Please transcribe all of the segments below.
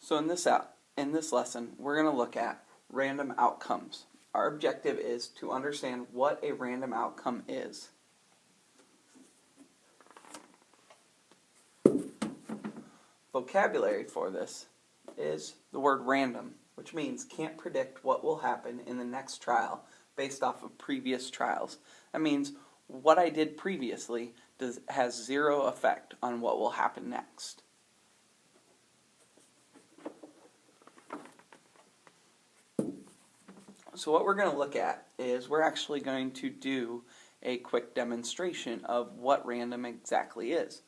So in this lesson, we're going to look at random outcomes. Our objective is to understand what a random outcome is. Vocabulary for this is the word random, which means can't predict what will happen in the next trial based off of previous trials. That means what I did previously has zero effect on what will happen next. So what we're going to look at is we're actually going to do a quick demonstration of what random exactly is.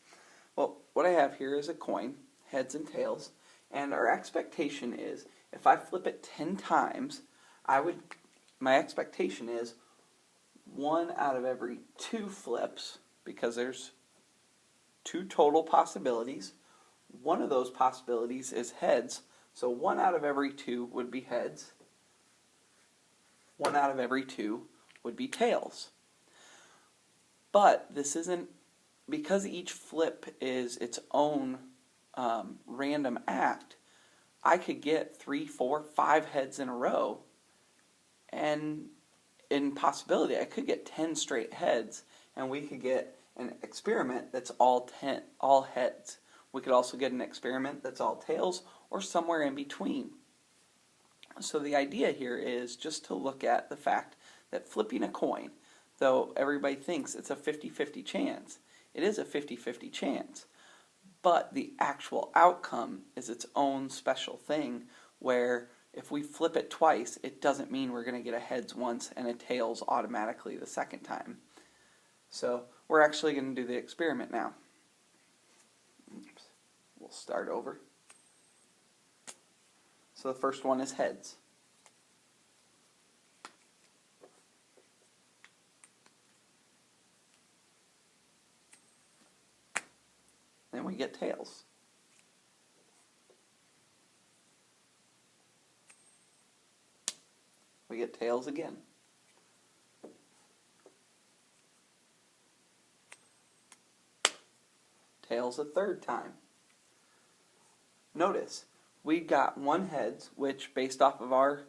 Well, what I have here is a coin, heads and tails, and our expectation is if I flip it 10 times, my expectation is 1 out of every 2 flips, because there's 2 total possibilities. One of those possibilities is heads, so 1 out of every 2 would be heads. 1 out of every 2 would be tails. But this isn't, because each flip is its own random act, I could get 3, 4, 5 heads in a row, and in possibility I could get 10 straight heads, and we could get an experiment that's all heads. We could also get an experiment that's all tails, or somewhere in between. So the idea here is just to look at the fact that flipping a coin, though everybody thinks it's a 50-50 chance, it is a 50-50 chance, but the actual outcome is its own special thing where if we flip it twice, it doesn't mean we're going to get a heads once and a tails automatically the second time. So we're actually going to do the experiment now. Oops. We'll start over. So the first one is heads. Then we get tails. We get tails again. Tails a third time. Notice, we got 1 heads, which based off of our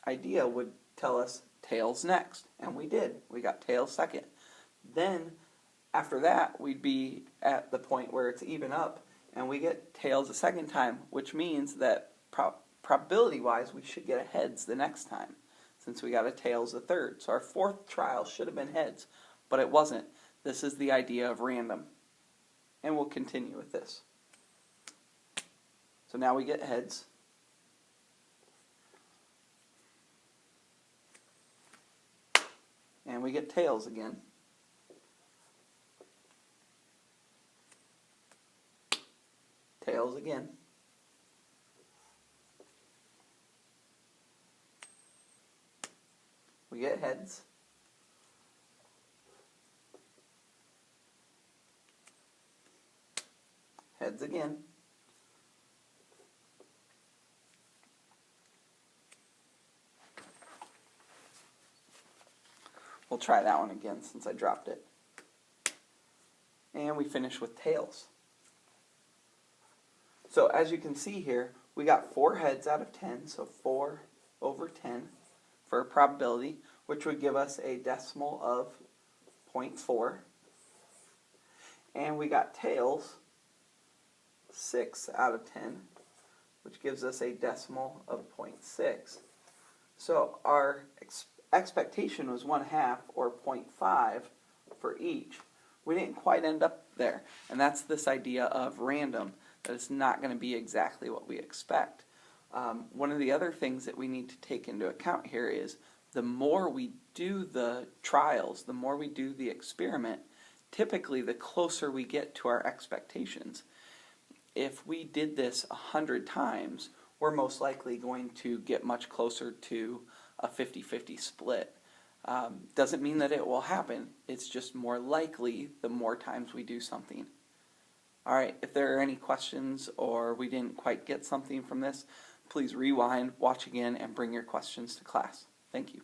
idea would tell us tails next. And we did. We got tails second. Then, after that, we'd be at the point where it's even up, and we get tails a second time, which means that probability-wise, we should get a heads the next time, since we got a tails a third. So our 4th trial should have been heads, but it wasn't. This is the idea of random. And we'll continue with this. So now we get heads. And we get tails again. Tails again. We get heads. Heads again. We'll try that one again since I dropped it. And we finish with tails. So as you can see here, we got 4 heads out of 10, so 4 over 10 for a probability, which would give us a decimal of 0.4. And we got tails, 6 out of 10, which gives us a decimal of 0.6. So our expectation was 1/2 or 0.5 for each. We didn't quite end up there, and that's this idea of random, that it's not going to be exactly what we expect. One of the other things that we need to take into account here is the more we do the trials, the more we do the experiment, typically the closer we get to our expectations. If we did this 100 times, we're most likely going to get much closer to a 50-50 split. Doesn't mean that it will happen. It's just more likely the more times we do something. Alright, if there are any questions or we didn't quite get something from this, please rewind, watch again, and bring your questions to class. Thank you.